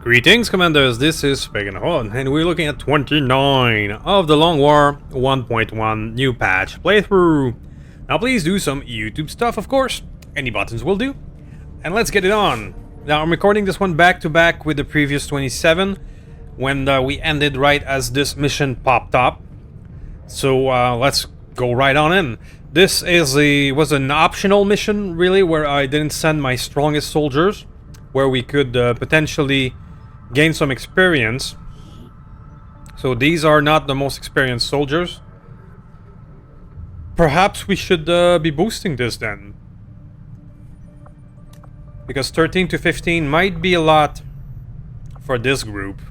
Greetings, Commanders, this is Pagan Horde, and we're looking at 29 of the Long War 1.1 new patch playthrough. Now please do some YouTube stuff, of course, any buttons will do, and let's get it on. Now I'm recording this one back to back with the previous 27, when we ended right as this mission popped up. So let's go right on in. This was an optional mission, really, where I didn't send my strongest soldiers, where we could potentially gain some experience. So these are not the most experienced soldiers. Perhaps we should be boosting this then, because 13 to 15 might be a lot for this group.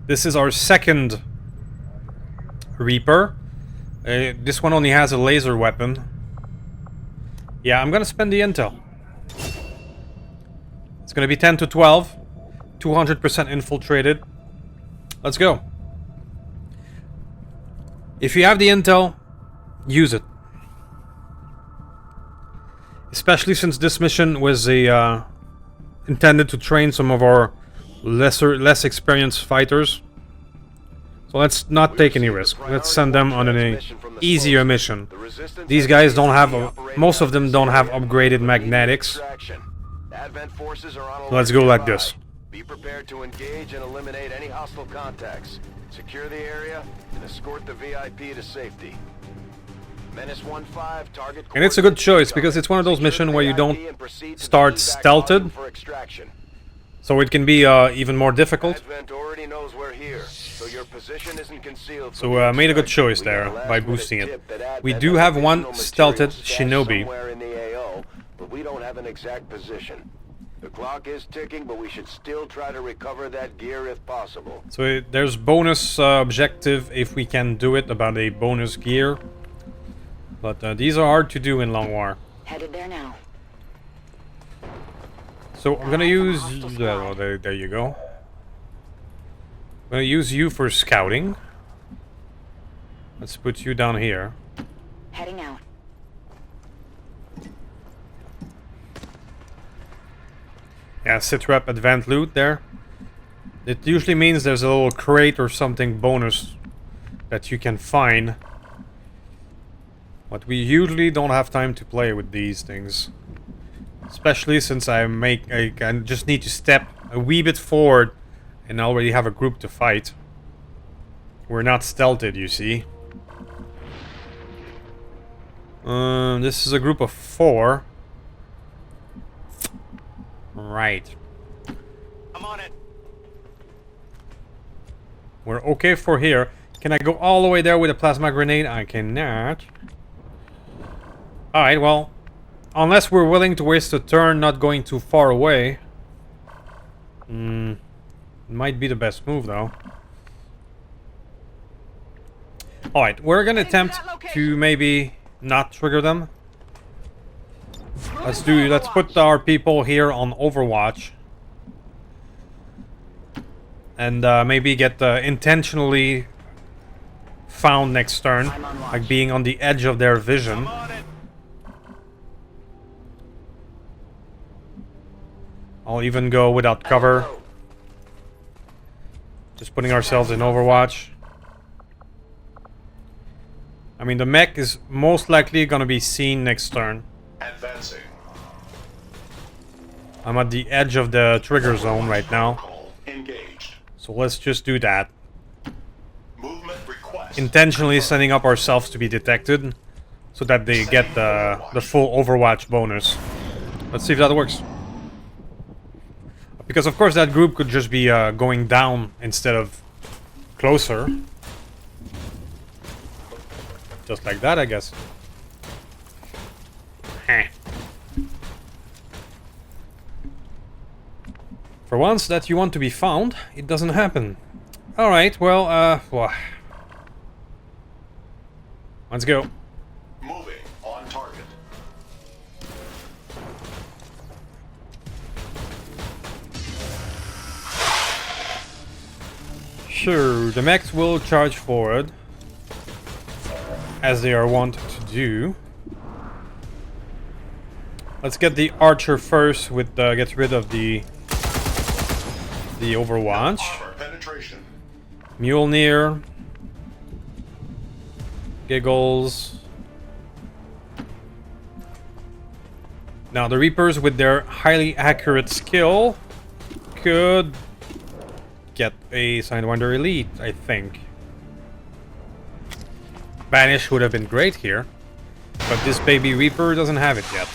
This is our second Reaper. This one only has a laser weapon. Yeah, I'm gonna spend the intel. It's gonna be 10 to 12. 200% infiltrated. Let's go. If you have the intel, use it. Especially since this mission was intended to train some of our less experienced fighters. So let's not take any risk. Let's send them on an easier mission. These guys don't have, most of them don't have upgraded magnetics. Let's go like this. Be prepared to engage and eliminate any hostile contacts. Secure the area and escort the VIP to safety. Menace 1-5, target. And it's a good choice because it's one of those missions where you don't start stealthed, so it can be even more difficult. So made a good choice there by boosting it. We do have one stealthed shinobi. But we don't have an exact position. The clock is ticking, but we should still try to recover that gear if possible. So there's bonus objective if we can do it about a bonus gear. But these are hard to do in Long War. Headed there now. So I'm gonna use... oh, there you go. I'm gonna use you for scouting. Let's put you down here. Heading out. Yeah, sitrep advanced loot there. It usually means there's a little crate or something bonus that you can find. But we usually don't have time to play with these things. Especially since I just need to step a wee bit forward and already have a group to fight. We're not stealthed, you see. This is a group of 4. Right. I'm on it. We're okay for here. Can I go all the way there with a plasma grenade? I cannot. Alright, well, unless we're willing to waste a turn not going too far away. Might be the best move though. Alright, we're gonna attempt to maybe not trigger them. Let's put our people here on Overwatch. And maybe get intentionally found next turn. Like being on the edge of their vision. I'll even go without cover. Just putting ourselves in Overwatch. I mean, the mech is most likely gonna be seen next turn. Advancing. I'm at the edge of the trigger zone right now. Engaged. So let's just do that. Movement request. Intentionally setting up ourselves to be detected so that they get the full Overwatch bonus. Let's see if that works. Because of course that group could just be going down instead of closer. Just like that, I guess. Heh. For once that you want to be found, it doesn't happen. Alright, well, let's go. Moving on target. Sure, the mechs will charge forward, as they are wont to do. Let's get the archer first with get rid of the the Overwatch. Armor penetration. Mjolnir. Giggles. Now the Reapers with their highly accurate skill could get a Sidewinder Elite, I think. Banish would have been great here, but this baby Reaper doesn't have it yet.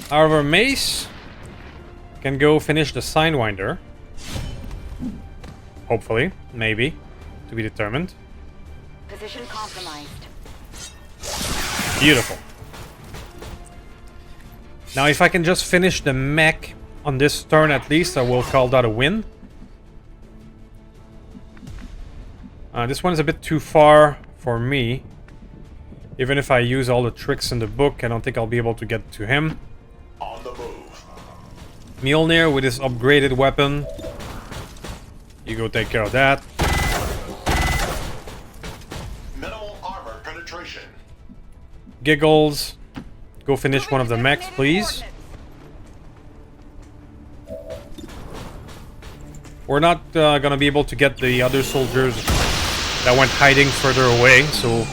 However, Mace can go finish the Sidewinder. Hopefully, maybe, to be determined. Position compromised. Beautiful. Now, if I can just finish the mech on this turn at least, I will call that a win. This one is a bit too far for me. Even if I use all the tricks in the book, I don't think I'll be able to get to him. On the move. Mjolnir with his upgraded weapon. You go take care of that. Minimal armor penetration. Giggles. Go finish one of the mechs, please. We're not gonna be able to get the other soldiers that went hiding further away, so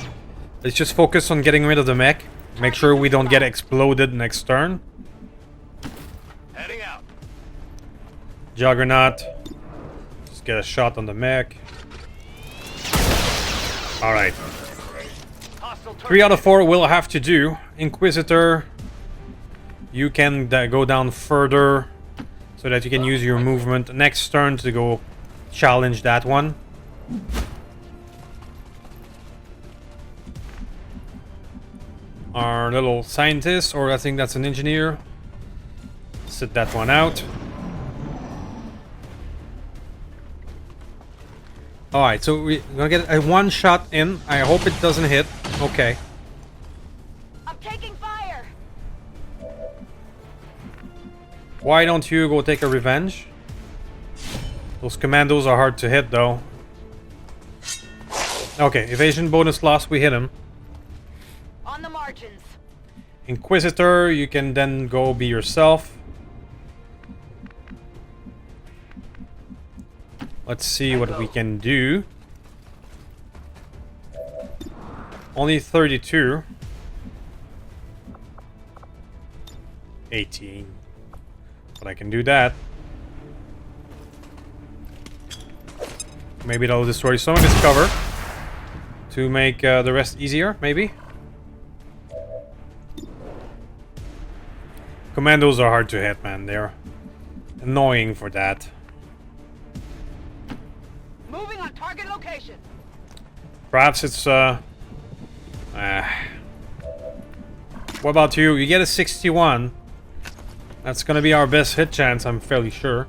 let's just focus on getting rid of the mech. Make sure we don't get exploded next turn. Heading out. Juggernaut. Just get a shot on the mech. Alright. Hostile 3 out of 4 will have to do. Inquisitor. You can go down further so that you can use your movement next turn to go challenge that one. Our little scientist, or I think that's an engineer. Sit that one out. Alright, so we're gonna get a one shot in. I hope it doesn't hit. Okay. I'm taking fire. Why don't you go take a revenge? Those commandos are hard to hit though. Okay, evasion bonus loss, we hit him. On the margins. Inquisitor, you can then go be yourself. Let's see what we can do. Only 32. 18. But I can do that. Maybe that'll destroy some of his cover to make the rest easier, maybe. Commandos are hard to hit, man. They're annoying for that. Moving on target location. Perhaps it's what about you? You get a 61. That's gonna be our best hit chance, I'm fairly sure.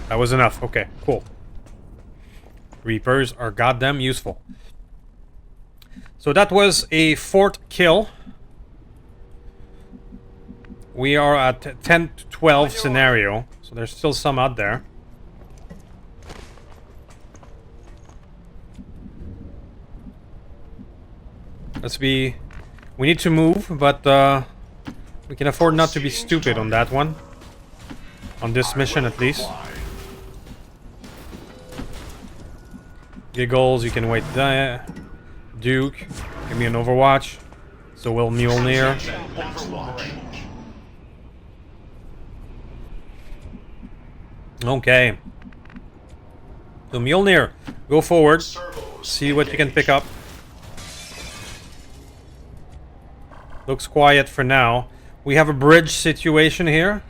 That was enough. Okay, cool. Reapers are goddamn useful. So that was a 4th kill. We are at 10 to 12 scenario, so there's still some out there. Let's be... We need to move, but we can afford not to be stupid on that one. On this mission, at least. Giggles, you can wait there. Duke, give me an Overwatch. So will Mjolnir. Overwatch. Okay. So Mjolnir, go forward. Servos See what you can pick up. Looks quiet for now. We have a bridge situation here.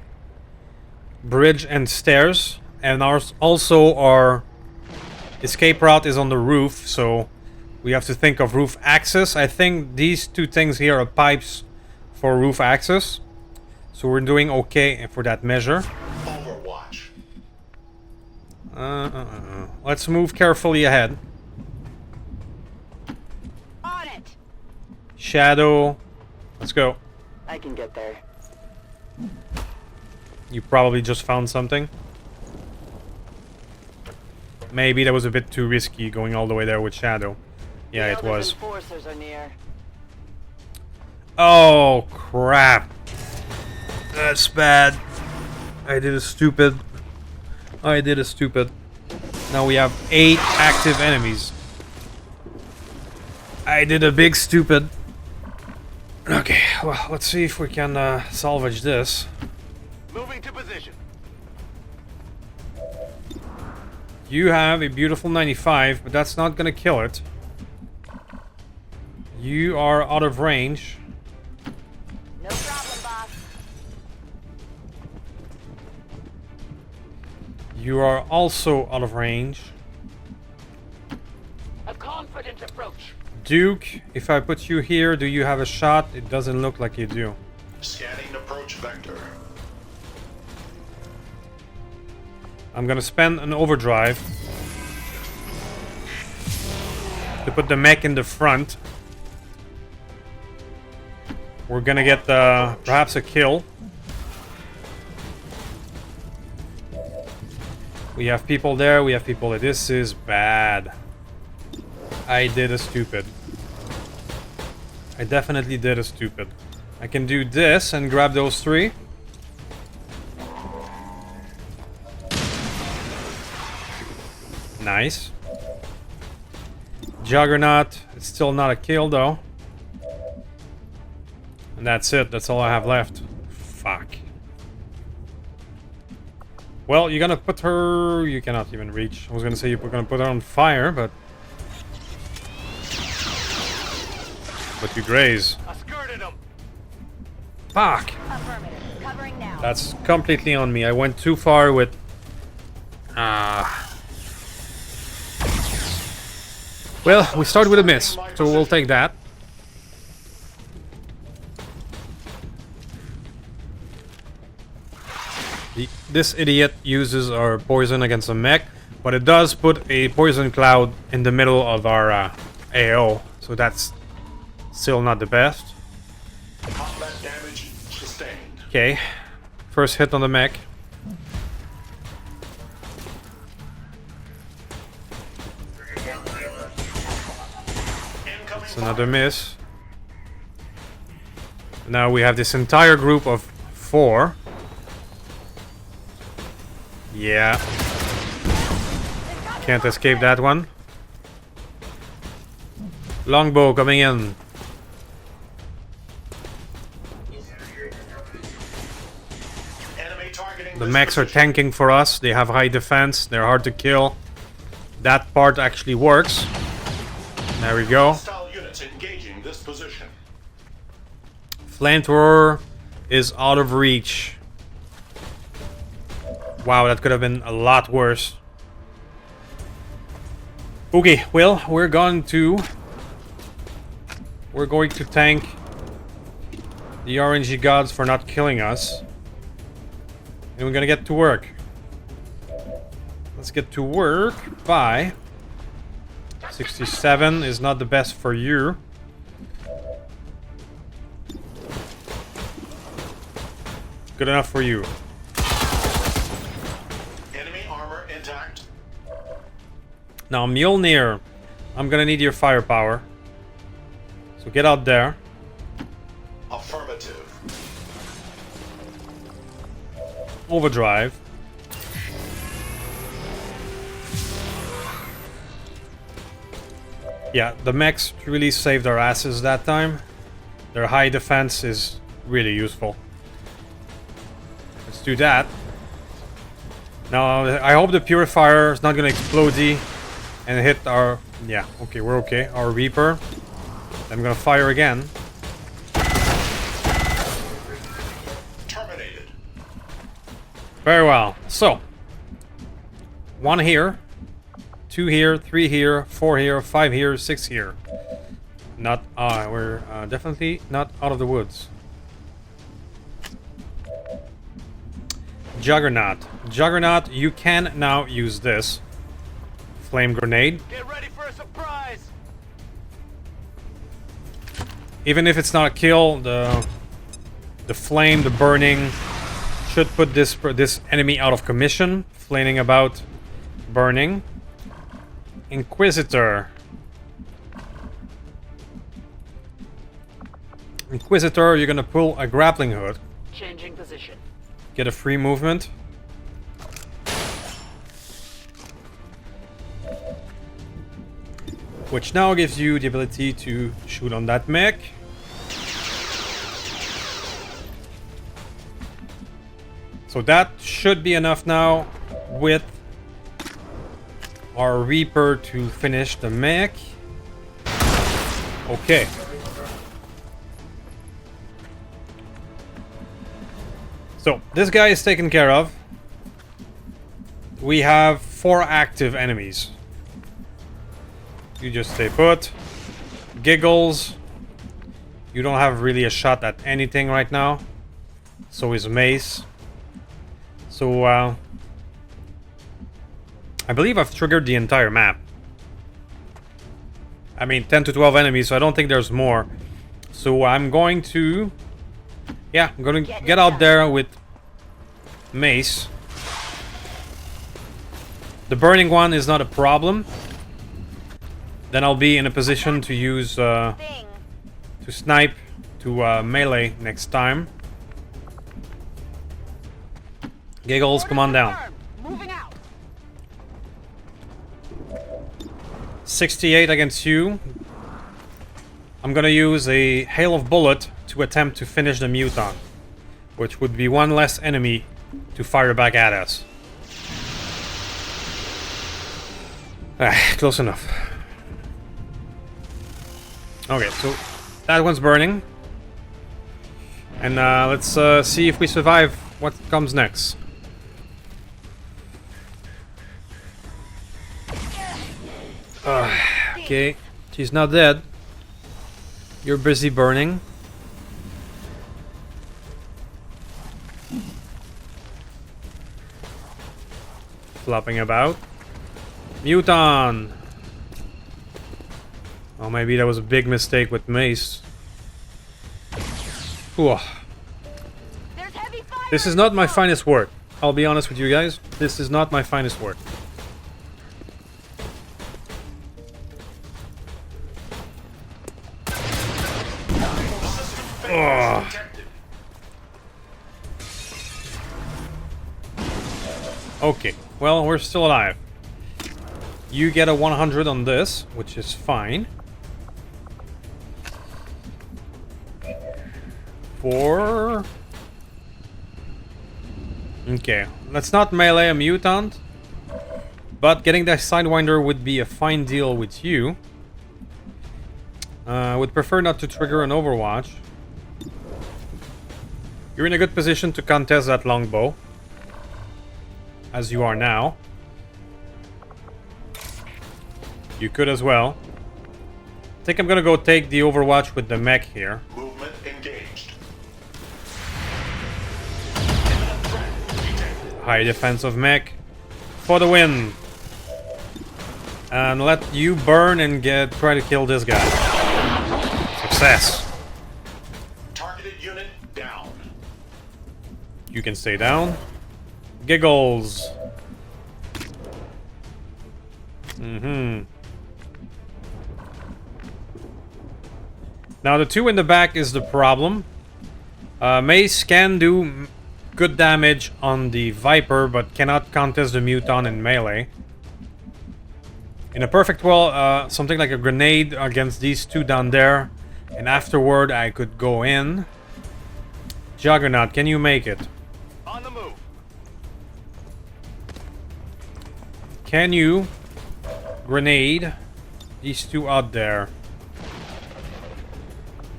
Bridge and stairs. And also our escape route is on the roof, so we have to think of roof access. I think these two things here are pipes for roof access. So we're doing okay for that measure. Overwatch. Let's move carefully ahead. On it. Shadow. Let's go. I can get there. You probably just found something. Maybe that was a bit too risky going all the way there with Shadow. Yeah, it was. Enforcers are near. Oh, crap. That's bad. I did a stupid. Now we have 8 active enemies. I did a big stupid. Okay, well, let's see if we can salvage this. Moving to position. You have a beautiful 95, but that's not gonna kill it. You are out of range. No problem, boss. You are also out of range. A confident approach. Duke, if I put you here, do you have a shot? It doesn't look like you do. Scanning approach vector. I'm gonna spend an overdrive to put the mech in the front. We're gonna get perhaps a kill. We have people there, we have people there. This is bad. I did a stupid. I definitely did a stupid. I can do this and grab those 3. Nice. Juggernaut. It's still not a kill though. And that's it. That's all I have left. Fuck. Well, you're gonna put her... You cannot even reach. I was gonna say you were gonna put her on fire, but... But you graze. I skirted him. Fuck! Affirmative. Covering now. That's completely on me. I went too far with... Well, we started with a miss, so we'll take that. This idiot uses our poison against a mech, but it does put a poison cloud in the middle of our AO, so that's still not the best. Combat damage sustained. Okay, first hit on the mech. Incoming It's another miss. Now we have this entire group of 4. Yeah. Can't escape that one. Longbow coming in. enemy targeting The this mechs are position. tanking for us. They have high defense. They're hard to kill. That part actually works. There we go. Hostile units engaging this position. Flamethrower is out of reach. Wow, that could have been a lot worse. Okay, well, we're going to thank the RNG gods for not killing us. And we're gonna get to work. Let's get to work by 67 is not the best for you. Good enough for you. Enemy armor intact. Now, Mjolnir, I'm gonna need your firepower. So get out there. Affirmative. Overdrive. Yeah, the mechs really saved our asses that time. Their high defense is really useful. Let's do that. Now, I hope the purifier is not gonna explode and hit our... Yeah, okay, we're okay. Our Reaper. I'm gonna fire again. Terminated. Very well. So, 1 here, 2 here, 3 here, 4 here, 5 here, 6 here. Not, we're definitely not out of the woods. Juggernaut. Juggernaut, you can now use this. Flame grenade. Get ready for a surprise. Even if it's not a kill, the flame, the burning, should put this enemy out of commission. Flaming about, burning. Inquisitor. Inquisitor, you're gonna pull a grappling hook. Changing position. Get a free movement. Which now gives you the ability to shoot on that mech. So that should be enough now with our Reaper to finish the mech. Okay. So this guy is taken care of. We have 4 active enemies. You just stay put. Giggles. You don't have really a shot at anything right now. So is Mace. So, I believe I've triggered the entire map. I mean, 10 to 12 enemies, so I don't think there's more. So I'm going to... Yeah, I'm going to get out there with Mace. The burning one is not a problem. Then I'll be in a position to use... to snipe to melee next time. Giggles, come on down. Moving out. 68 against you. I'm gonna use a hail of bullet to attempt to finish the mutant, which would be one less enemy to fire back at us. Close enough. Okay, so that one's burning. And let's see if we survive what comes next. Okay, she's not dead. You're busy burning. Flopping about. Mutant! Oh, maybe that was a big mistake with Mace. Whew. This is not my finest work. I'll be honest with you guys. This is not my finest work. Oh. Okay, well, we're still alive. You get a 100 on this, which is fine. 4. Okay, let's not melee a mutant. But getting that Sidewinder would be a fine deal with you. Would prefer not to trigger an Overwatch. You're in a good position to contest that longbow. As you are now. You could as well. I think I'm gonna go take the Overwatch with the mech here. Movement engaged. High defensive mech. For the win. And let you burn and try to kill this guy. Success. Targeted unit down. You can stay down. Giggles. Now the 2 in the back is the problem. Mace can do good damage on the Viper, but cannot contest the Mutant in melee. In a perfect world, something like a grenade against these 2 down there, and afterward I could go in. Juggernaut, can you make it? On the move. Can you grenade these 2 out there?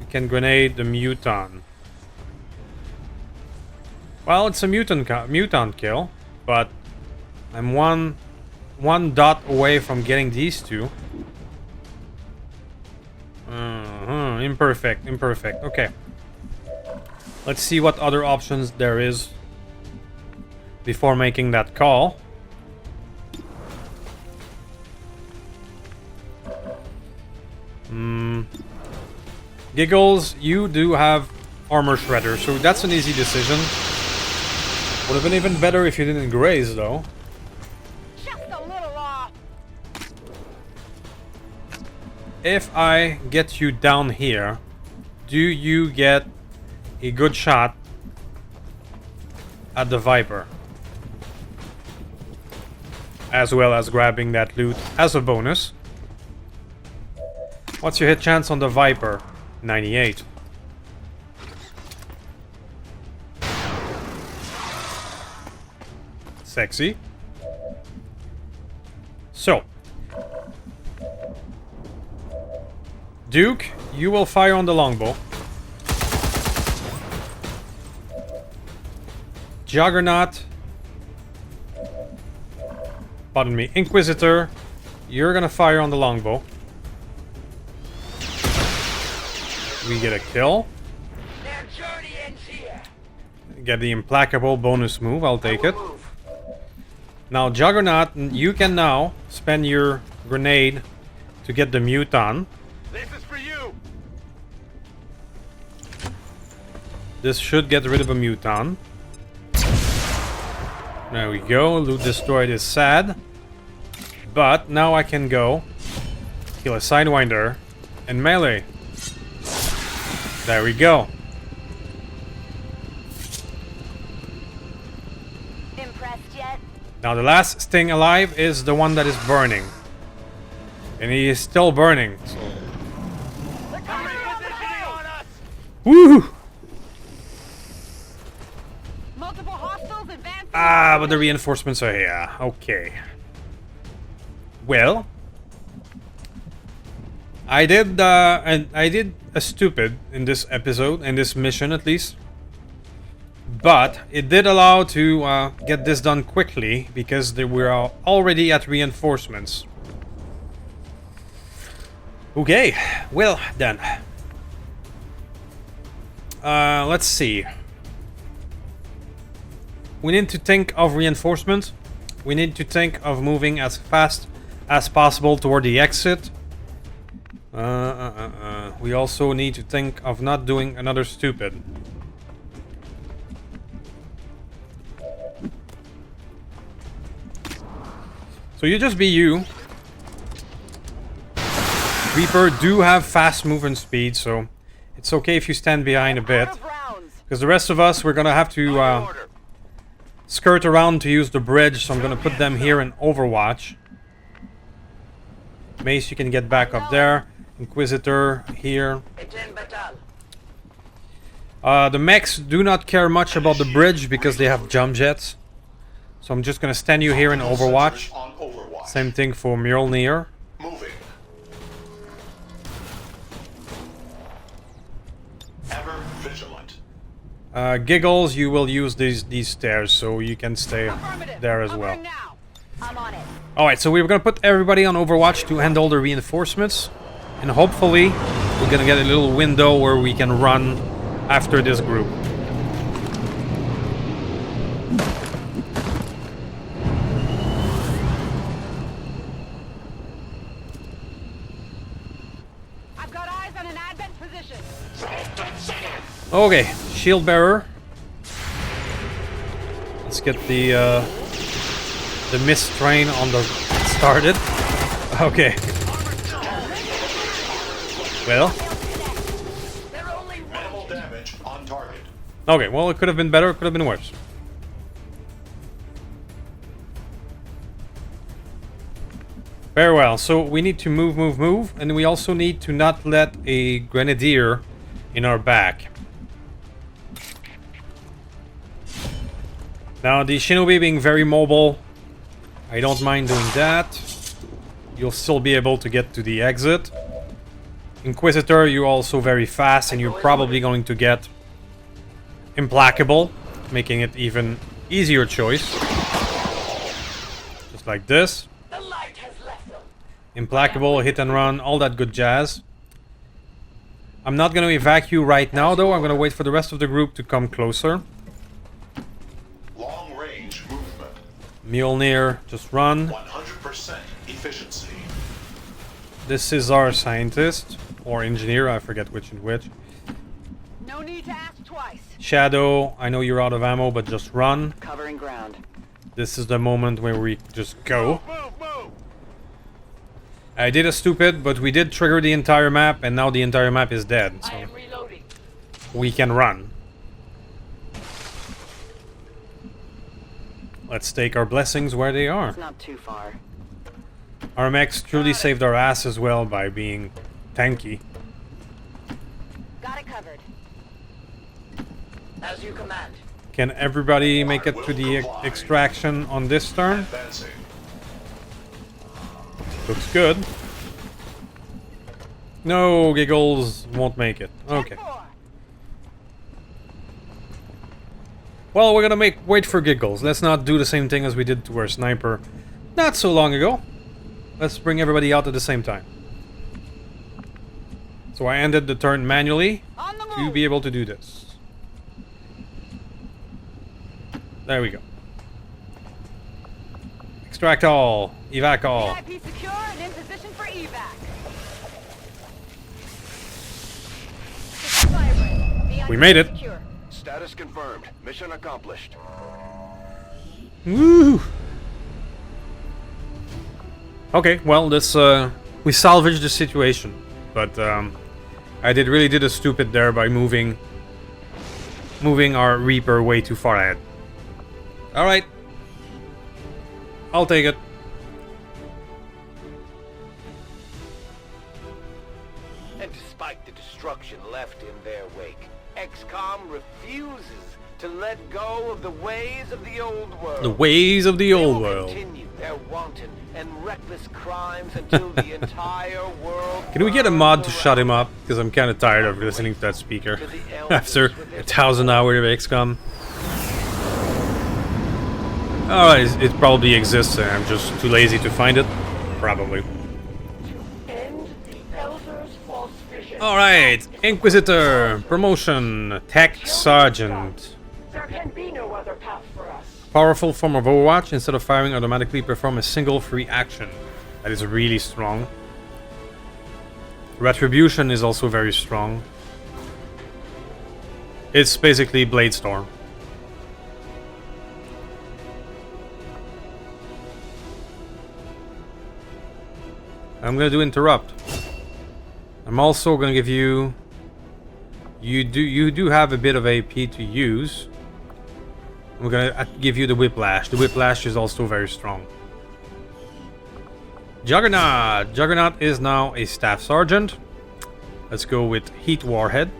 You can grenade the Mutant. Well, it's a mutant kill, but I'm one dot away from getting these 2. Imperfect. Okay. Let's see what other options there is before making that call. Giggles, you do have armor shredder, so that's an easy decision. Would have been even better if you didn't graze, though. Just a little off. If I get you down here, do you get a good shot at the Viper. As well as grabbing that loot as a bonus. What's your hit chance on the Viper? 98. Sexy. So. Duke, you will fire on the longbow. Juggernaut. Pardon me, Inquisitor. You're gonna fire on the longbow. We get a kill. Get the implacable bonus move, I'll take it. Now, Juggernaut, you can now spend your grenade to get the Muton. This is for you. This should get rid of a Muton. There we go. Loot destroyed is sad. But now I can go kill a Sidewinder and melee. There we go. Impressed yet? Now the last Sting alive is the one that is burning. And he is still burning. So. They're coming around the house! Woo! Multiple hostiles advancing. Ah, but the reinforcements are here. Okay. Well, I did a stupid in this episode, in this mission at least. But it did allow to get this done quickly because they were already at reinforcements. Okay, well then. Let's see. We need to think of reinforcements. We need to think of moving as fast as possible toward the exit. We also need to think of not doing another stupid. So you just be you. Reaper do have fast movement speed, so it's okay if you stand behind a bit. Because the rest of us, we're gonna have to skirt around to use the bridge, so I'm gonna put them here in Overwatch. Mace, you can get back up there. Inquisitor here. The mechs do not care much about the bridge because they have jump jets. So I'm just gonna stand you here in Overwatch. Same thing for Mjolnir. Moving. Ever vigilant. Giggles, you will use these stairs, so you can stay there as well. I'm on it. Alright, so we're gonna put everybody on Overwatch to handle the reinforcements. And hopefully, we're gonna get a little window where we can run after this group. I've got eyes on an advent position. Okay, shield bearer. Let's get the mist train on the started. Okay. Well. Minimal damage on target. Okay, well, it could have been better, it could have been worse. Very well, so we need to move, and we also need to not let a grenadier in our back. Now, the shinobi being very mobile, I don't mind doing that. You'll still be able to get to the exit. Inquisitor, you're also very fast, and you're probably going to get implacable, making it even easier choice. Just like this. Implacable, hit and run, all that good jazz. I'm not going to evacuate right now, though. I'm going to wait for the rest of the group to come closer. Long range movement. Mjolnir, just run. 100% efficiency. This is our scientist, or engineer, I forget which and which. No need to ask twice. Shadow, I know you're out of ammo, but just run. Covering ground. This is the moment where we just go. Move, move. I did a stupid, but we did trigger the entire map, and now the entire map is dead, so reloading. we can run. let's take our blessings where they are. It's not too far. Our mechs truly saved our ass as well by being tanky. Got it covered. As you command. Can everybody make it to the extraction on this turn? Advancing. Looks good. No, Giggles won't make it. Okay. Well, we're gonna wait for Giggles. Let's not do the same thing as we did to our sniper not so long ago. Let's bring everybody out at the same time. So I ended the turn manually to be able to do this. There we go. Extract all. Evac all. VIP secure and in position for evac. We made it. Secure. Status confirmed. Mission accomplished. Woo! Okay, well, this we salvaged the situation, but I really did a stupid there by moving our Reaper way too far ahead. All right, I'll take it. And despite the destruction left in their wake, XCOM refuses to let go of the ways of the old world. The ways of the They old will world. continue their wanton and reckless crimes until the entire world. Can we get a mod to burns shut him around up? Because I'm kind of tired of listening to that speaker to the elders after with their 1,000 hours of XCOM. Alright, it probably exists and I'm just too lazy to find it. Probably. Alright, Inquisitor, promotion, Tech Sergeant. There can be no other path for us. Powerful form of Overwatch, instead of firing, automatically perform a single free action. That is really strong. Retribution is also very strong. It's basically Bladestorm. I'm gonna do Interrupt. I'm also gonna give you... You do have a bit of AP to use. We're gonna give you the Whiplash. The Whiplash is also very strong. Juggernaut! Juggernaut is now a Staff Sergeant. Let's go with Heat Warhead.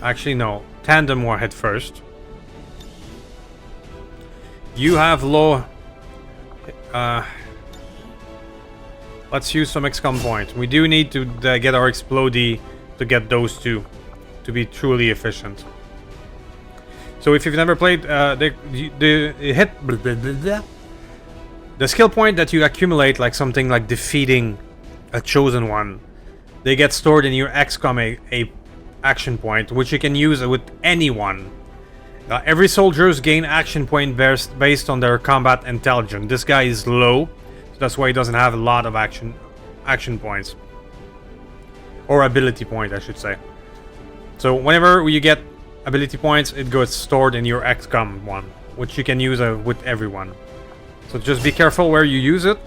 Actually, no. Tandem Warhead first. You have low... let's use some XCOM points. We do need to get our Explodey to get those two to be truly efficient. So if you've never played the skill point that you accumulate, like something like defeating a chosen one, they get stored in your XCOM a action point, which you can use with anyone. Every soldiers gain action point based on their combat intelligence. This guy is low, so that's why he doesn't have a lot of action points, or ability point, I should say. So whenever you get ability points, it goes stored in your XCOM one, which you can use with everyone. So just be careful where you use it.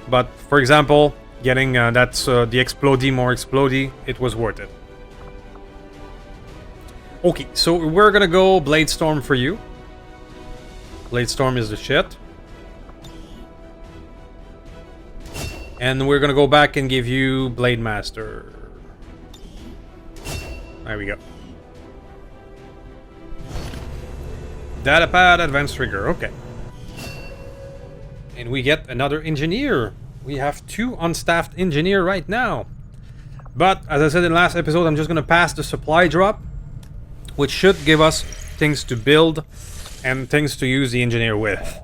But for example, getting the Explodey, more Explodey, it was worth it. Okay, so we're gonna go Bladestorm for you. Bladestorm is the shit. And we're gonna go back and give you Blade Master. There we go. Datapad, Advanced Trigger, okay. And we get another engineer. We have 2 unstaffed engineer right now. But, as I said in the last episode, I'm just gonna pass the supply drop, which should give us things to build and things to use the engineer with.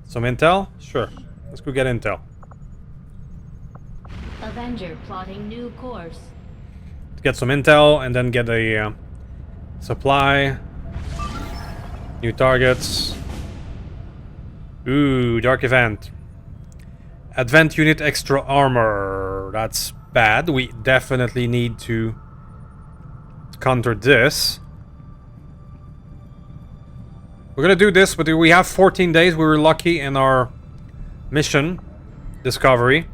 Some intel? Sure. Let's go get intel. Avenger plotting new course. Let's get some intel and then get a supply. New targets. Ooh, Dark Event. Advent unit extra armor. That's bad. We definitely need to counter this. We're gonna do this, but we have 14 days. We were lucky in our mission discovery.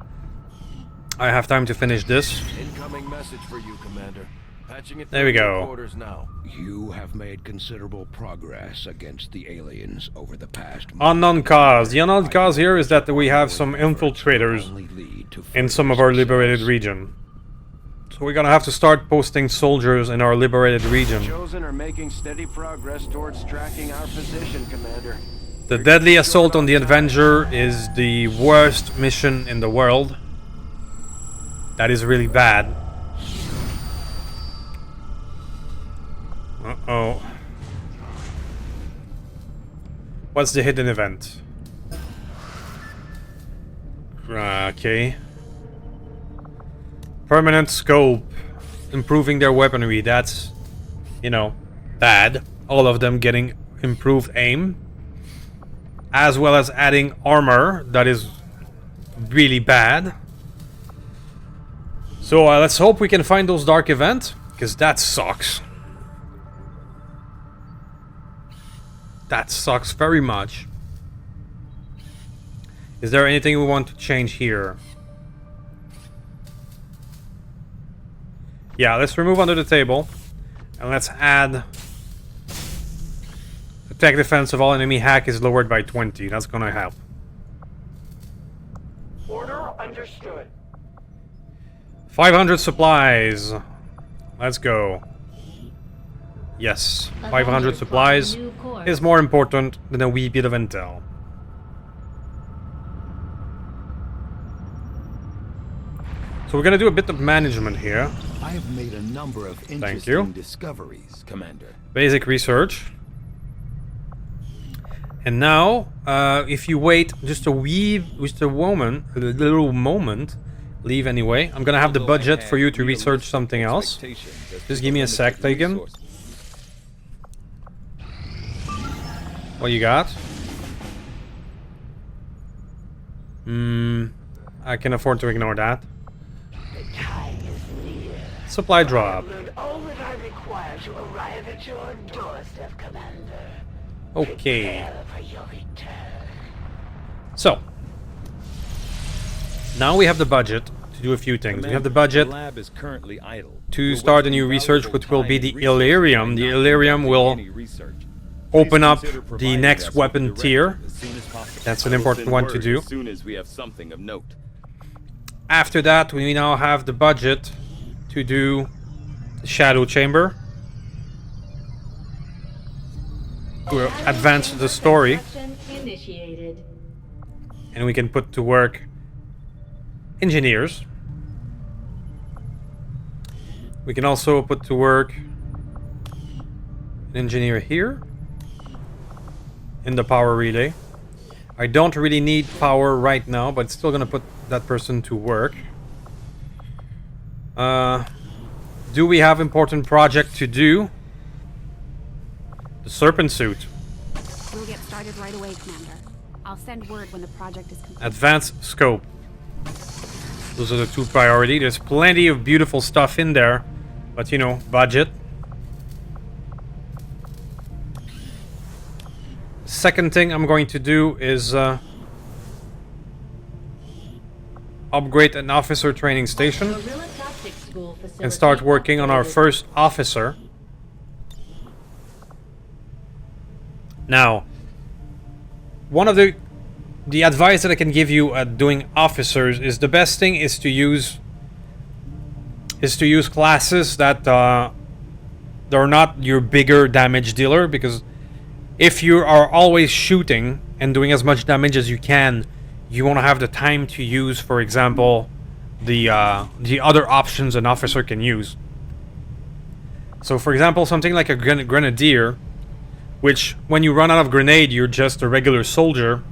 I have time to finish this. Incoming message for you, Commander. Patching it There we through go. quarters now. You have made considerable progress against the aliens over the past month. Unknown cause. The unknown cause here is that we have some infiltrators in some of our liberated region. So we're gonna have to start posting soldiers in our liberated region. Chosen are making steady progress towards tracking our position, Commander. The deadly assault on the Avenger is the worst mission in the world. That is really bad. Uh-oh. What's the hidden event? Okay. Permanent scope. Improving their weaponry. That's, you know, bad. All of them getting improved aim. As well as adding armor. That is really bad. So let's hope we can find those dark events. Because that sucks. That sucks very much. Is there anything we want to change here? Yeah, let's remove under the table. And let's add... Attack defense of all enemy hack is lowered by 20. That's gonna help. Order understood. 500 supplies. Let's go. Yes, 500 supplies is more important than a wee bit of intel. So we're gonna do a bit of management here. I have made a number of you. interesting discoveries, Commander. Basic research. And now, if you wait just a little moment, leave anyway. I'm gonna have the budget for you to research something else. Just give me a sec, Pagan. What you got? I can afford to ignore that. The time is near. Supply drop. Learn all that I require to arrive at your doorstep, Commander. Okay. Prepare for your return. So. Now we have the budget to do a few things. We have the budget lab is currently idle. to start a new research, which will be the Illyrium. The Illyrium will open up the next weapon tier. That's an important one to do. As soon as we have something of note. After that, we now have the budget to do the Shadow Chamber. To advance the story. Initiated. And we can put to work engineers. We can also put to work an engineer here. In the power relay. I don't really need power right now, but still gonna put that person to work. Do we have important project to do? The Serpent Suit. We'll get started right away, Commander. I'll send word when the project is complete. Advanced scope. Those are the two priority. There's plenty of beautiful stuff in there, but you know, budget. Second thing I'm going to do is upgrade an officer training station and start working on our first officer. Now, one of the advice that I can give you at doing officers is the best thing is to use classes that they're not your bigger damage dealer, because if you are always shooting and doing as much damage as you can, you won't have the time to use, for example, the other options an officer can use. So, for example, something like a grenadier, which when you run out of grenade, you're just a regular soldier,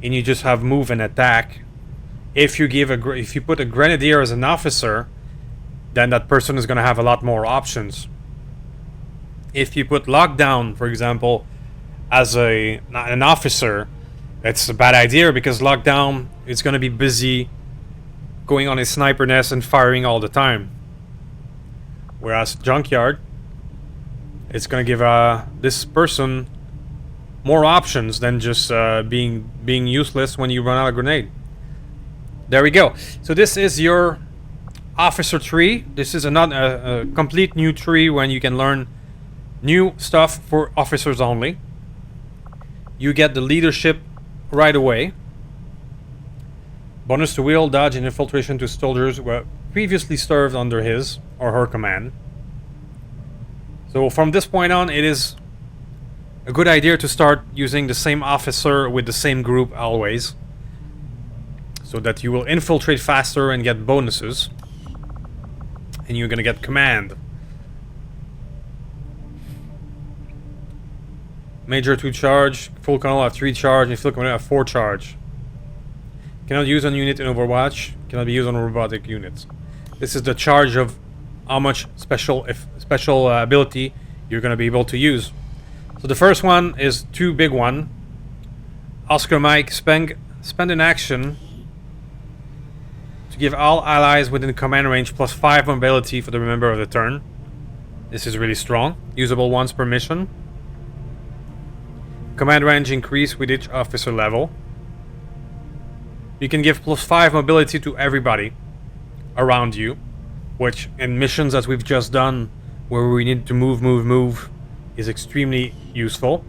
and you just have move and attack. If you put a grenadier as an officer, then that person is going to have a lot more options. If you put lockdown, for example, as an officer, it's a bad idea, because lockdown is going to be busy going on his sniper nest and firing all the time. Whereas junkyard, it's going to give this person more options than just being useless when you run out of grenade. There we go. So this is your officer tree. This is a complete new tree when you can learn new stuff for officers only. You get the leadership right away. Bonus to wheel, dodge, and infiltration to soldiers who previously served under his or her command. So from this point on, it is a good idea to start using the same officer with the same group always, so that you will infiltrate faster and get bonuses, and you're gonna get command. Major 2 charge, full colonel have 3 charge, and full commander have 4 charge. Cannot use on unit in Overwatch, cannot be used on robotic units. This is the charge of how much special ability you're gonna be able to use. So the first one is 2 big one. Oscar Mike, spend an action to give all allies within command range plus 5 mobility for the remainder of the turn. This is really strong. Usable once per mission. Command range increase with each officer level. You can give plus 5 mobility to everybody around you, which in missions that we've just done where we need to move is extremely useful.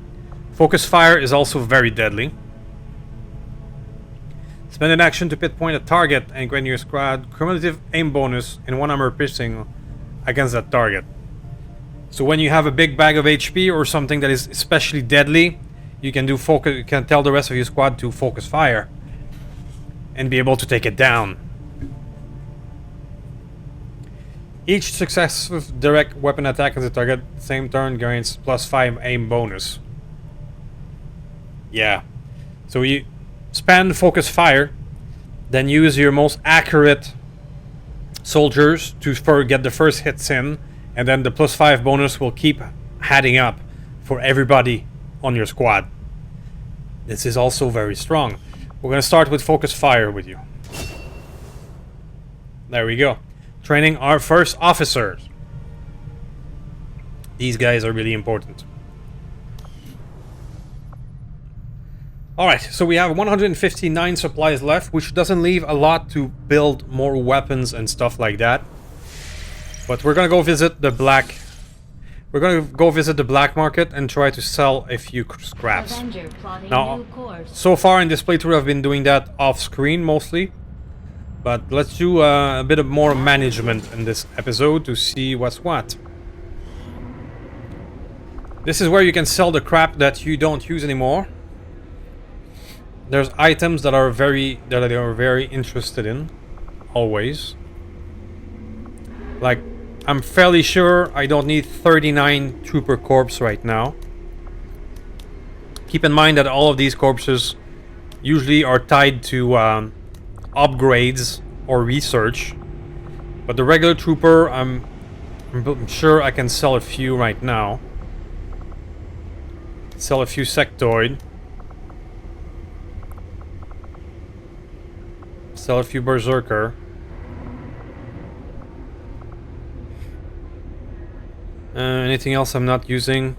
Focus fire is also very deadly. Spend an action to pinpoint a target and grant your squad cumulative aim bonus and 1 armor piercing against that target. So when you have a big bag of HP or something that is especially deadly, you can do focus. You can tell the rest of your squad to focus fire and be able to take it down. Each successive direct weapon attack on the target same turn grants plus 5 aim bonus. Yeah. So you spend focus fire, then use your most accurate soldiers to get the first hits in, and then the plus 5 bonus will keep adding up for everybody on your squad. This is also very strong. We're going to start with focus fire with you. There we go. Training our first officers. These guys are really important. Alright, so we have 159 supplies left, which doesn't leave a lot to build more weapons and stuff like that. But we're gonna go visit the black... We're gonna go visit the black market and try to sell a few scraps. Now, so far in this playthrough I've been doing that off screen mostly. But let's do a bit of more management in this episode to see what's what. This is where you can sell the crap that you don't use anymore. There's items that are very interested in, always. Like, I'm fairly sure I don't need 39 trooper corpse right now. Keep in mind that all of these corpses usually are tied to upgrades or research, but the regular trooper, I'm sure I can sell a few right now. Sell a few sectoid. Sell a few berserker. Anything else I'm not using?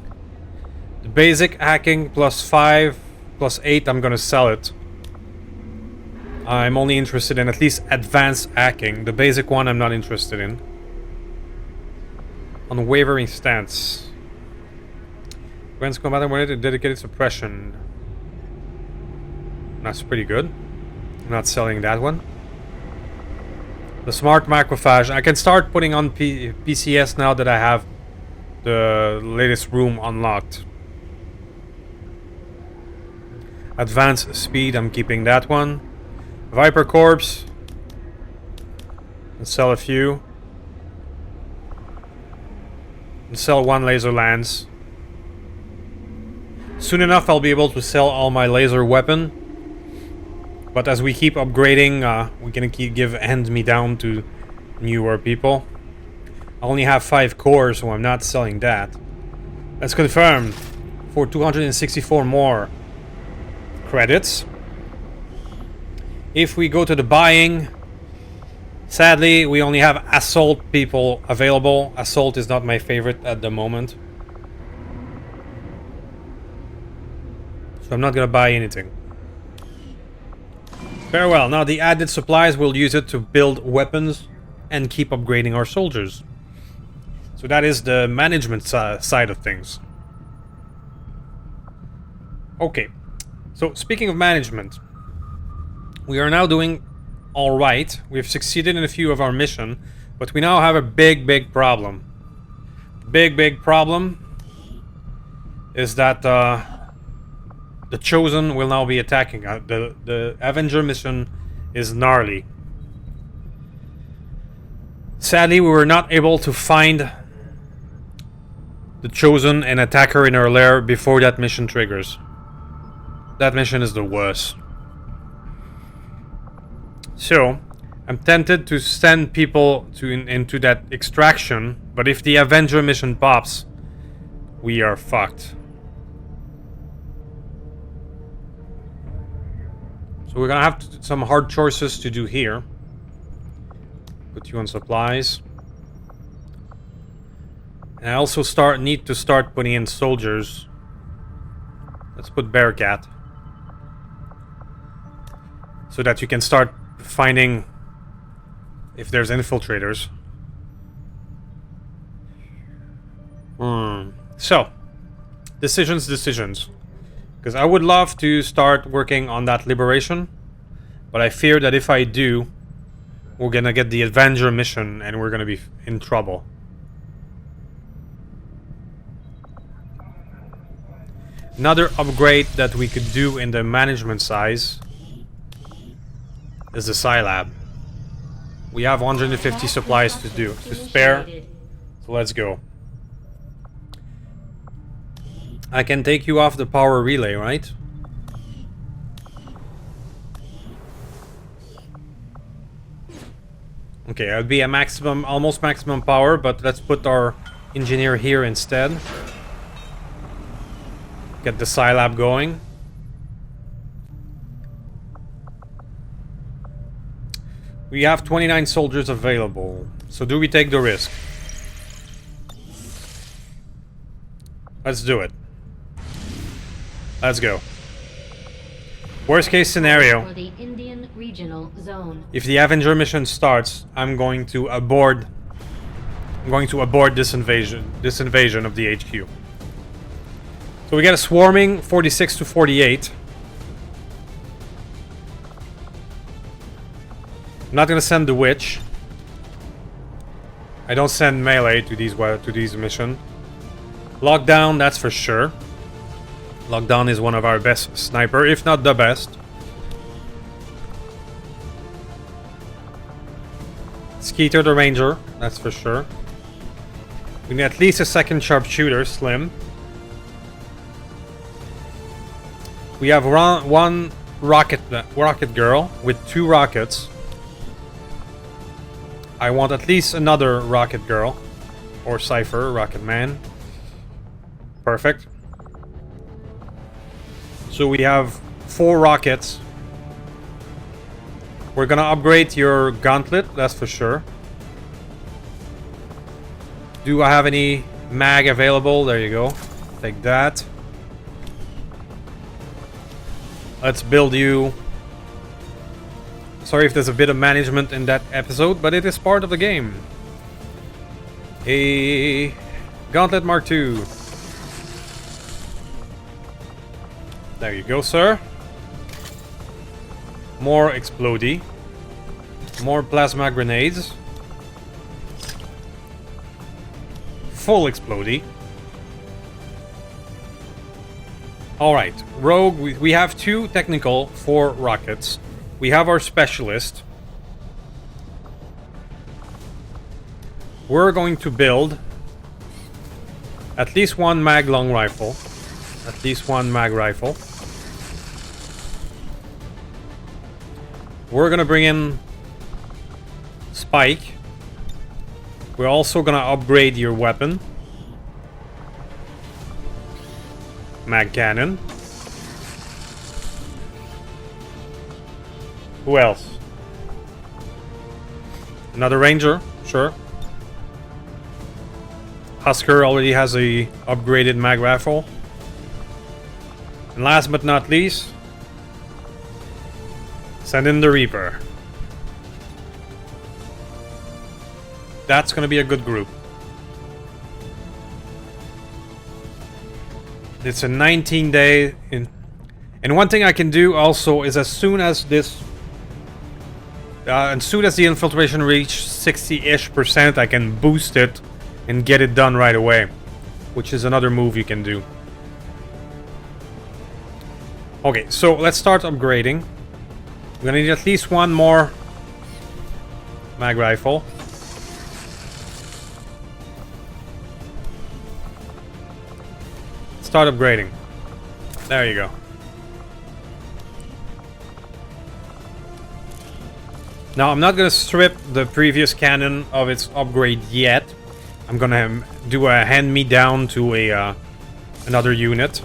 The basic hacking plus 5 plus 8, I'm gonna sell it. I'm only interested in at least advanced hacking. The basic one I'm not interested in. Unwavering stance. Grants combatant with a dedicated suppression. That's pretty good. I'm not selling that one. The smart macrophage. I can start putting on PCS now that I have the latest room unlocked. Advanced speed, I'm keeping that one. Viper corpse. Let's sell a few. And sell 1 laser lance. Soon enough I'll be able to sell all my laser weapon. But as we keep upgrading, we're gonna give hand-me-down to newer people. I only have 5 cores, so I'm not selling that. That's confirmed for 264 more credits. If we go to the buying, sadly we only have assault people available. Assault is not my favorite at the moment, so I'm not gonna buy anything. Very well. Now the added supplies, we'll use it to build weapons and keep upgrading our soldiers. So that is the management side of things. Okay, so speaking of management, we are now doing alright. We've succeeded in a few of our mission, but we now have a big problem. Big problem is that the Chosen will now be attacking. The Avenger mission is gnarly. Sadly, we were not able to find the Chosen and attack her in her lair before that mission triggers. That mission is the worst. So, I'm tempted to send people into that extraction, but if the Avenger mission pops, we are fucked. So we're gonna have some hard choices to do here. Put you on supplies. And I also need to start putting in soldiers. Let's put Bearcat. So that you can start finding if there's infiltrators. So, decisions. Because I would love to start working on that liberation, but I fear that if I do, we're gonna get the Avenger mission and we're gonna be in trouble. Another upgrade that we could do in the management size is the Scilab. We have 150 supplies to spare, so let's go. I can take you off the power relay, right? Okay, I'd be a maximum, almost maximum power, but let's put our engineer here instead. Get the Scilab going. We have 29 soldiers available, so do we take the risk? Let's do it. Let's go. Worst case scenario, For the Indian Regional Zone. if the Avenger mission starts, I'm going to abort this invasion of the HQ. So we get a swarming 46 to 48. I'm not gonna send the witch. I don't send melee to these missions. Lockdown, that's for sure. Lockdown is one of our best sniper, if not the best. Skeeter the Ranger, that's for sure. We need at least a second sharpshooter, Slim. We have one rocket girl with 2 rockets. I want at least another rocket girl. Or Cypher, rocket man. Perfect. So we have 4 rockets. We're gonna upgrade your gauntlet, that's for sure. Do I have any mag available? There you go. Take that. Let's build you. Sorry if there's a bit of management in that episode, but it is part of the game. A Gauntlet Mark II. There you go, sir. More explodey. More plasma grenades. Full explodey. Alright, Rogue, we have 2 technical, 4 rockets. We have our specialist. We're going to build at least 1 mag long rifle. At least 1 mag rifle. We're gonna bring in Spike. We're also gonna upgrade your weapon. Mag cannon. Who else? Another ranger, sure. Husker already has a upgraded mag rifle. And last but not least, send in the Reaper. that's gonna be a good group. It's a 19-day and one thing I can do also is as soon as the infiltration reaches 60-ish%, I can boost it and get it done right away, which is another move you can do. Okay, so let's start upgrading. We're gonna need at least one more mag rifle. Start upgrading. There you go. Now, I'm not going to strip the previous cannon of its upgrade yet. I'm going to do a hand-me-down to another unit.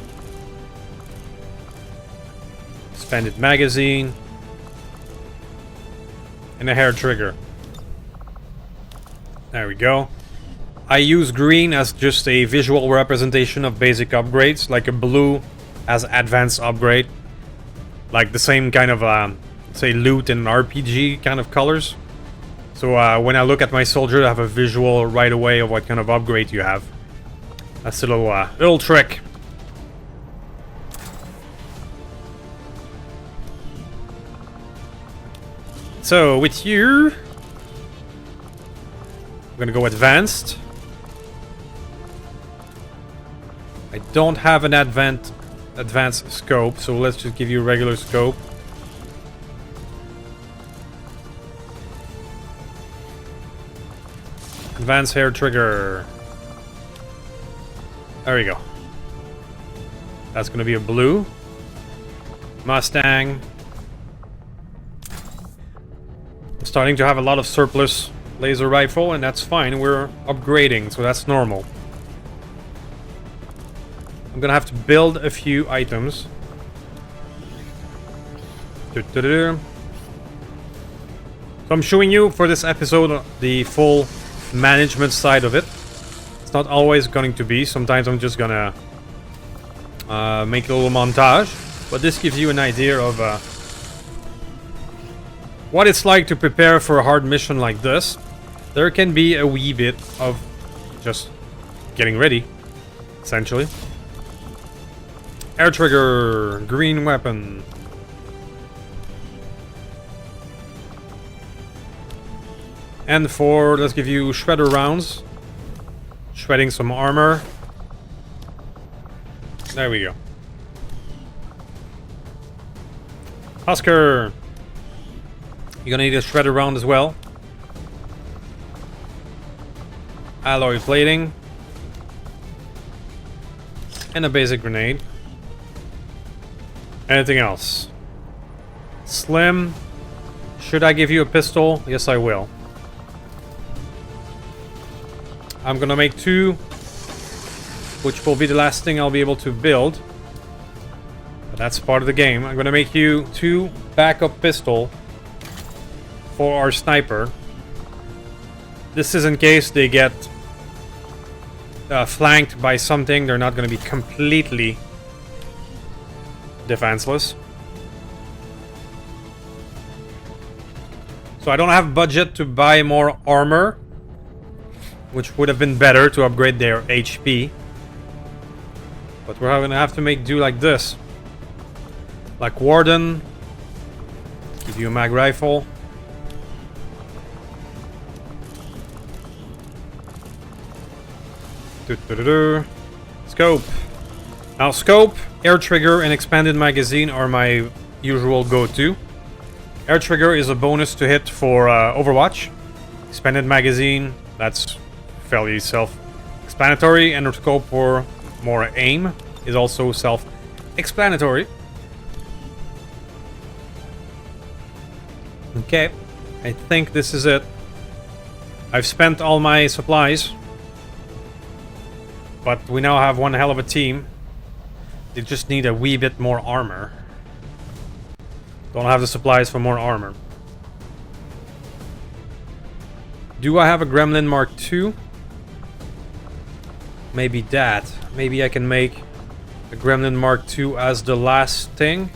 Expanded magazine. And a hair trigger. There we go. I use green as just a visual representation of basic upgrades, like a blue as advanced upgrade. Like the same kind of, say, loot in RPG kind of colors. So when I look at my soldier, I have a visual right away of what kind of upgrade you have. That's a little trick. So with you, I'm gonna go advanced. I don't have an advanced scope, so let's just give you a regular scope. Advanced hair trigger. There we go. That's gonna be a blue. Mustang. I'm starting to have a lot of surplus laser rifle, and that's fine. We're upgrading, so that's normal. I'm gonna have to build a few items. So I'm showing you for this episode the full management side of it. It's not always going to be. Sometimes I'm just gonna make a little montage, but this gives you an idea of what it's like to prepare for a hard mission like this. There can be a wee bit of just getting ready, essentially. Air trigger, green weapon. And let's give you shredder rounds. Shredding some armor. There we go. Husker. You're gonna need a shredder round as well. Alloy plating. And a basic grenade. Anything else? Slim. Should I give you a pistol? Yes, I will. I'm gonna make 2, which will be the last thing I'll be able to build. But that's part of the game. I'm gonna make you 2 backup pistol for our sniper. This is in case they get flanked by something. They're not gonna be completely defenseless. So I don't have budget to buy more armor, which would have been better to upgrade their HP. But we're gonna have to make do like this. Like Warden. Give you a mag rifle. Scope. Now scope, air trigger, and expanded magazine are my usual go-to. Air trigger is a bonus to hit for Overwatch. Expanded magazine, that's fairly self-explanatory, and scope for more aim is also self-explanatory. Okay, I think this is it. I've spent all my supplies, but we now have one hell of a team. They just need a wee bit more armor. Don't have the supplies for more armor. Do I have a Gremlin Mark II? Maybe that. Maybe I can make a Gremlin Mark II as the last thing.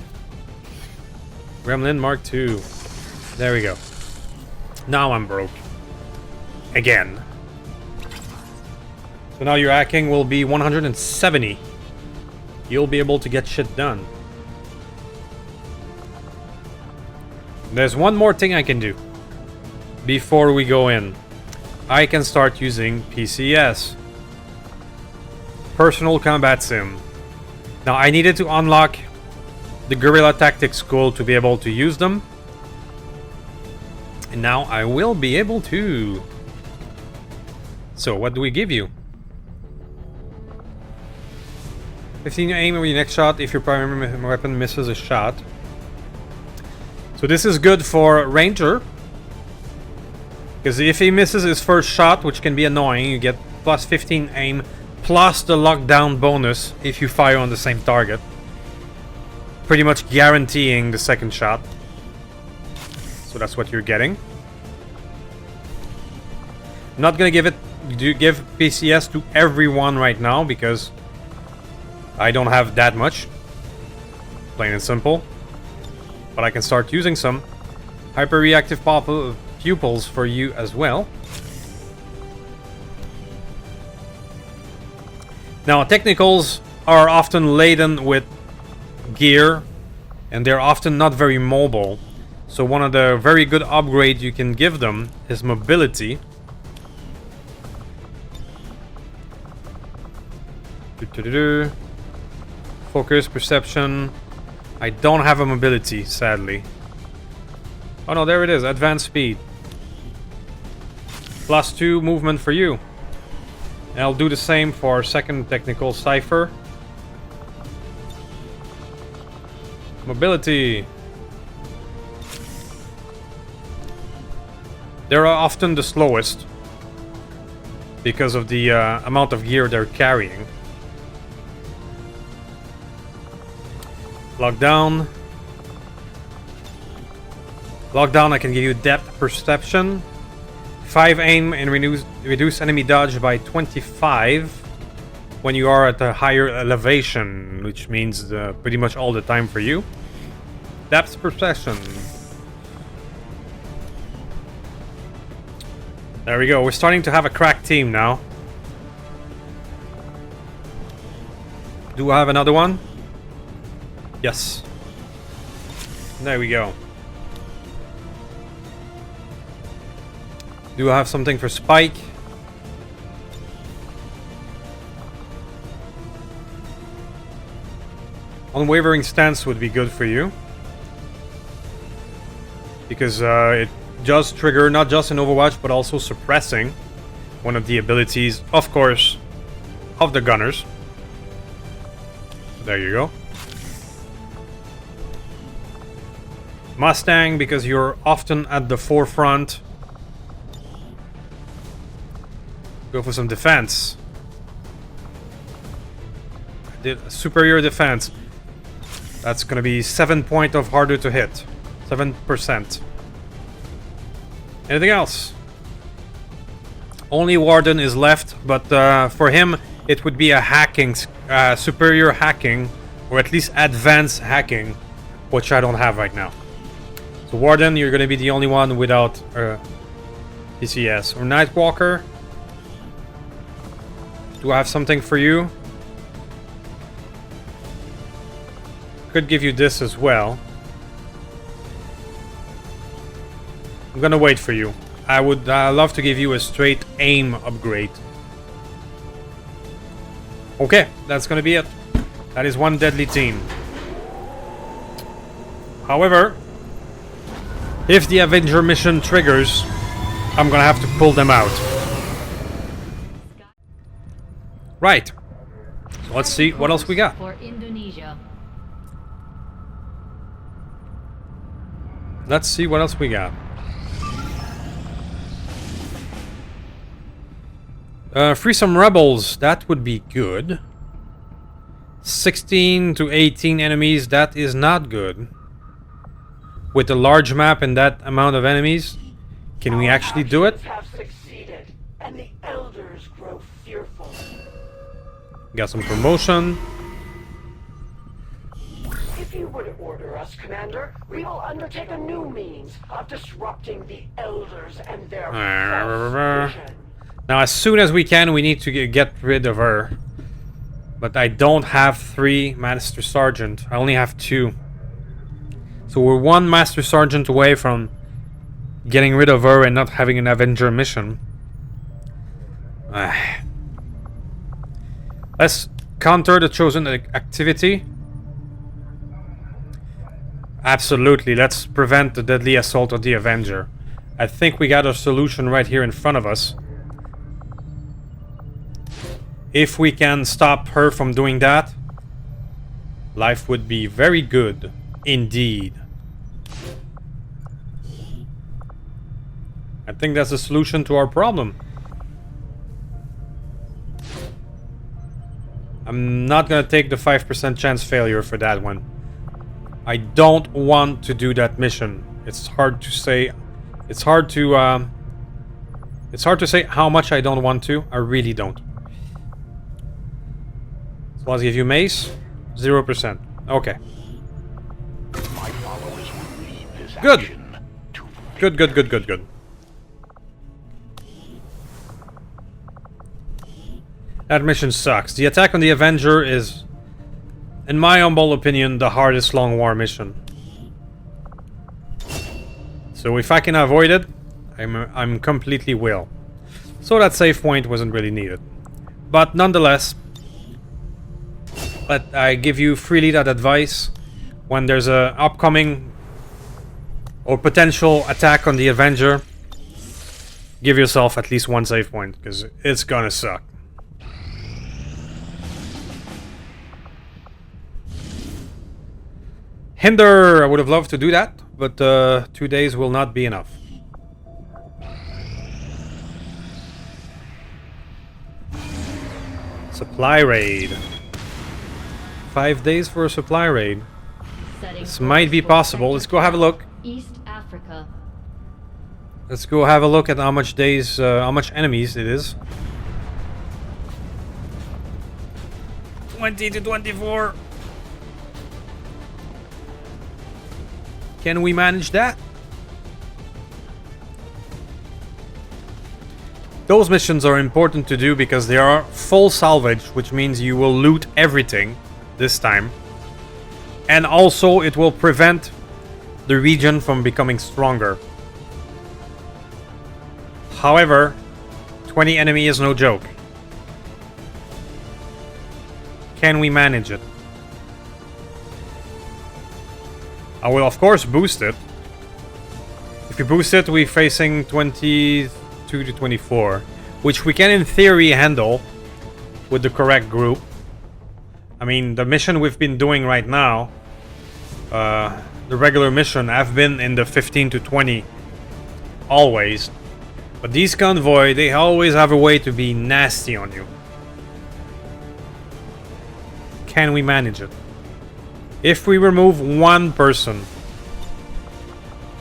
Gremlin Mark II. There we go. Now I'm broke. again. So now your hacking will be 170. You'll be able to get shit done. There's one more thing I can do before we go in. I can start using PCS. Personal Combat Sim. Now I needed to unlock the Guerrilla Tactics School to be able to use them. And now I will be able to. So what do we give you? 15 aim with your next shot if your primary weapon misses a shot. So this is good for Ranger. Because if he misses his first shot, which can be annoying, you get plus 15 aim, plus the lockdown bonus if you fire on the same target. Pretty much guaranteeing the second shot. So that's what you're getting. I'm not gonna give PCS to everyone right now because I don't have that much. Plain and simple. But I can start using some hyper-reactive pupils for you as well. Now, technicals are often laden with gear, and they're often not very mobile. So one of the very good upgrades you can give them is mobility. Focus, perception. I don't have a mobility, sadly. Oh no, there it is. Advanced speed. +2 movement for you. And I'll do the same for second technical cipher. Mobility. They're often the slowest because of the amount of gear they're carrying. Lockdown. Lockdown, I can give you depth perception. 5 aim and reduce enemy dodge by 25 when you are at a higher elevation, which means pretty much all the time for you. Depth perception. There we go. We're starting to have a crack team now. Do I have another one? Yes. There we go. Do I have something for Spike? Unwavering stance would be good for you. Because it does trigger not just in Overwatch, but also suppressing. One of the abilities, of course, of the gunners. There you go. Mustang, because you're often at the forefront. Go for some defense. I did a superior defense. That's gonna be 7 points of harder to hit. 7%. Anything else? Only Warden is left, but for him it would be a hacking, superior hacking, or at least advanced hacking, which I don't have right now. So Warden, you're gonna be the only one without PCS. Or Nightwalker. Do I have something for you? Could give you this as well. I'm gonna wait for you. I would love to give you a straight aim upgrade. Okay, that's gonna be it. That is one deadly team. However, if the Avenger mission triggers, I'm gonna have to pull them out. Right. So let's see what else we got. For Indonesia. Let's see what else we got. Free some rebels, that would be good. 16 to 18 enemies, that is not good. With a large map and that amount of enemies, can we actually do it? Have succeeded, and the elders grow fearful. Got some promotion. If you would order us, Commander, we will undertake a new means of disrupting the Elders and their false vision. Now, as soon as we can, we need to get rid of her. But I don't have 3 Master Sergeant. I only have 2. So we're 1 Master Sergeant away from getting rid of her and not having an Avenger mission. Let's counter the chosen activity. Absolutely, let's prevent the deadly assault of the Avenger. I think we got a solution right here in front of us. If we can stop her from doing that, life would be very good indeed. I think that's the solution to our problem. I'm not gonna take the 5% chance failure for that one. I don't want to do that mission. It's hard to say. It's hard to say how much I don't want to. I really don't. So let's give you mace. 0%. Okay. My followers will lead this Good. action to Good. That mission sucks. The attack on the Avenger is, in my humble opinion, the hardest long war mission. So if I can avoid it, I'm completely will. So that save point wasn't really needed. But nonetheless, but I give you freely that advice. When there's a upcoming or potential attack on the Avenger, give yourself at least 1 save point, because it's gonna suck. Hinder! I would have loved to do that, but 2 days will not be enough. Supply raid. 5 days for a supply raid. This might be possible. Let's go have a look. East Africa. Let's go have a look at how much days, how much enemies it is. 20 to 24. Can we manage that? Those missions are important to do because they are full salvage, which means you will loot everything this time. And also it will prevent the region from becoming stronger. However, 20 enemy is no joke. Can we manage it? I will of course boost it. If we boost it, we're facing 22 to 24, which we can in theory handle with the correct group. I mean, the mission we've been doing right now, the regular mission, have been in the 15 to 20 always. But these convoy, they always have a way to be nasty on you. Can we manage it? If we remove 1 person,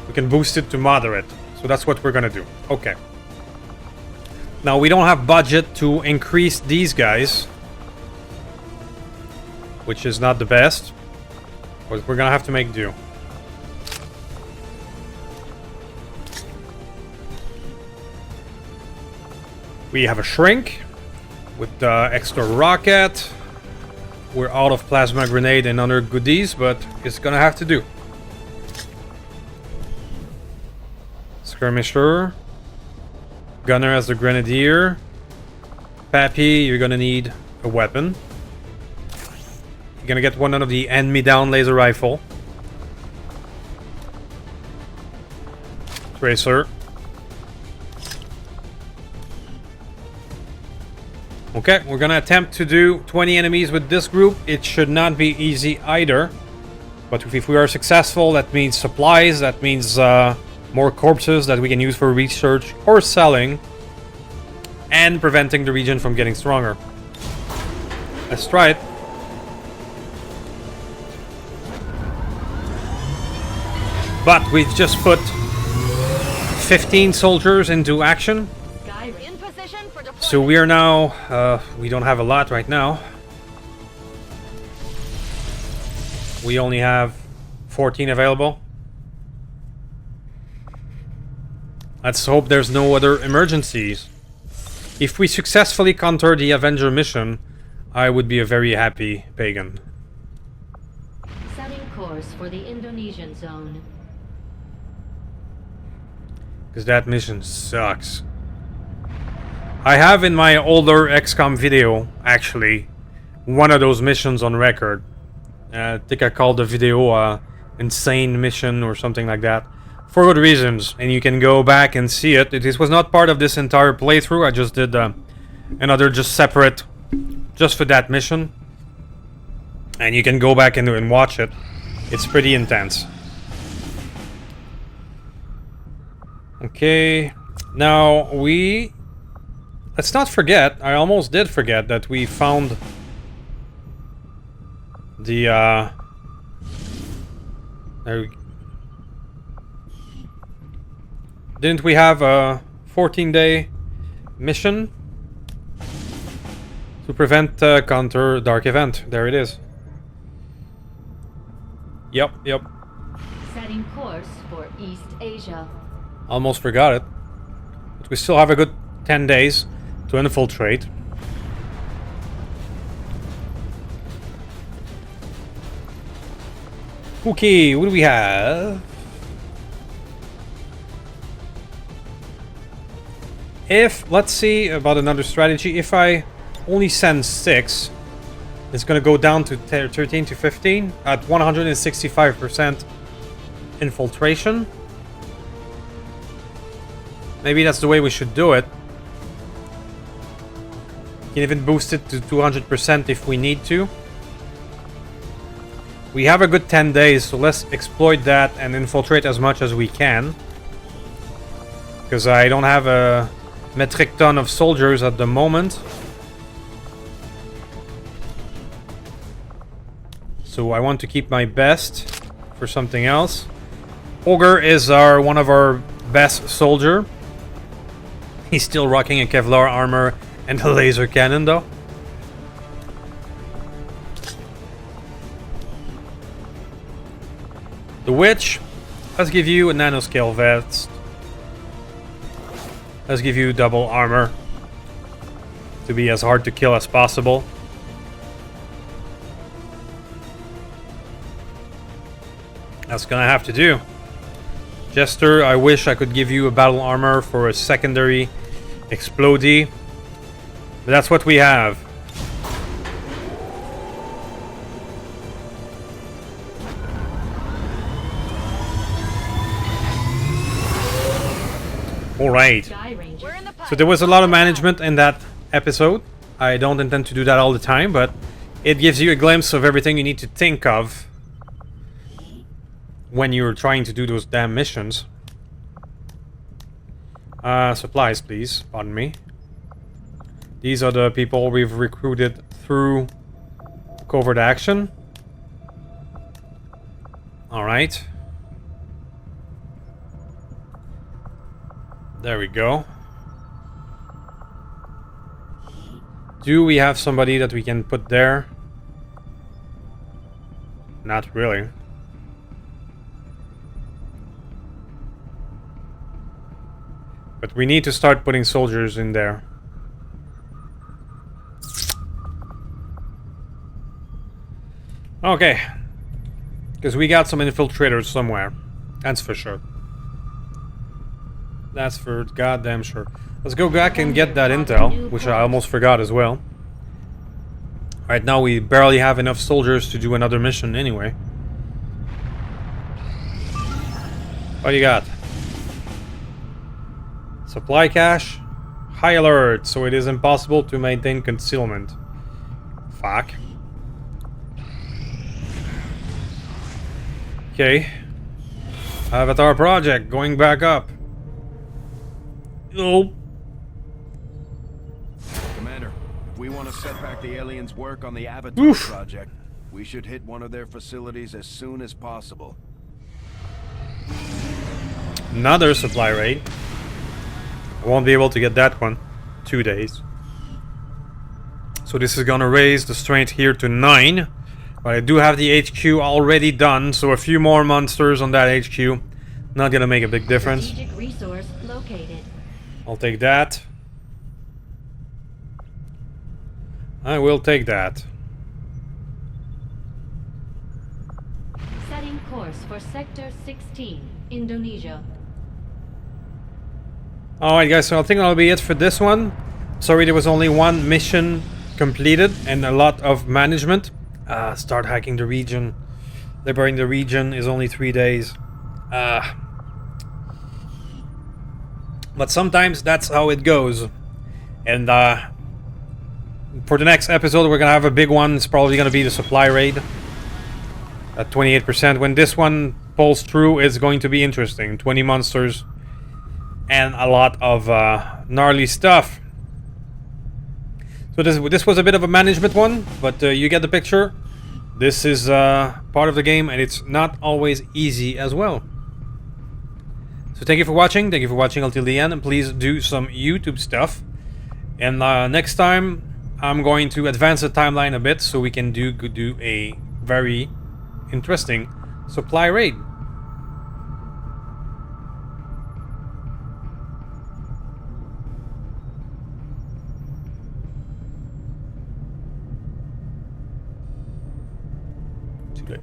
we can boost it to moderate. So that's what we're gonna do. Okay. Now we don't have budget to increase these guys, which is not the best, but we're gonna have to make do. We have a shrink with extra rocket. We're out of plasma grenade and other goodies, but it's gonna have to do. Skirmisher. Gunner as the grenadier. Pappy, you're gonna need a weapon. You're gonna get one of the hand-me-down laser rifle. Tracer. Okay, we're gonna attempt to do 20 enemies with this group. It should not be easy either. But if we are successful, that means supplies, that means more corpses that we can use for research or selling. And preventing the region from getting stronger. Let's try it. But we've just put 15 soldiers into action. In position for deployment. So we are now, we don't have a lot right now. We only have 14 available. Let's hope there's no other emergencies. If we successfully counter the Avenger mission, I would be a very happy Pagan. Setting course for the Indonesian zone. Because that mission sucks. I have in my older XCOM video, actually, one of those missions on record. I think I called the video Insane Mission or something like that. For good reasons, and you can go back and see it. This was not part of this entire playthrough. I just did another just separate, just for that mission. And you can go back and watch it. It's pretty intense. Okay, now let's not forget, I almost did forget that we found the, didn't we have a 14-day mission to prevent counter dark event? There it is. Yep. Setting course for East Asia. Almost forgot it. But we still have a good 10 days to infiltrate. Okay, what do we have? Let's see about another strategy. If I only send 6, it's gonna go down to 13 to 15 at 165% infiltration. Maybe that's the way we should do it. You can even boost it to 200% if we need to. We have a good 10 days, so let's exploit that and infiltrate as much as we can. Because I don't have a metric ton of soldiers at the moment. So I want to keep my best for something else. Ogre is one of our best soldier. He's still rocking a Kevlar armor and a laser cannon though. The Witch, let's give you a nanoscale vest. Let's give you double armor to be as hard to kill as possible. That's gonna have to do. Jester, I wish I could give you a battle armor for a secondary explodey, but that's what we have. Alright. So there was a lot of management in that episode. I don't intend to do that all the time, but it gives you a glimpse of everything you need to think of when you're trying to do those damn missions. Supplies, please. Pardon me. These are the people we've recruited through covert action. Alright. There we go. Do we have somebody that we can put there? Not really. But we need to start putting soldiers in there. Okay. Because we got some infiltrators somewhere. That's for sure. That's for goddamn sure. Let's go back and get that intel, which I almost forgot as well. Right now we barely have enough soldiers to do another mission anyway. What do you got? Supply cache. High alert, so it is impossible to maintain concealment. Fuck. Okay. Avatar project going back up. Oh. Commander, if we want to set back the aliens' work on the Avatar project, we should hit one of their facilities as soon as possible. Another supply raid. I won't be able to get that one. 2 days. So this is gonna raise the strength here to 9. But I do have the HQ already done, so a few more monsters on that HQ. Not gonna make a big difference. Strategic resource located. I'll take that. I will take that. Setting course for Sector 16, Indonesia. Alright guys, so I think that'll be it for this one. Sorry there was only one mission completed and a lot of management. Start hacking the region. Liberating the region is only 3 days. But sometimes that's how it goes. And for the next episode we're gonna have a big one. It's probably gonna be the supply raid at 28%. When this one pulls through, it's going to be interesting. 20 monsters and a lot of gnarly stuff. So this was a bit of a management one, but you get the picture. This is part of the game, and it's not always easy as well. So thank you for watching. Thank you for watching until the end, and please do some YouTube stuff. And next time, I'm going to advance the timeline a bit so we can do a very interesting supply raid. Too late.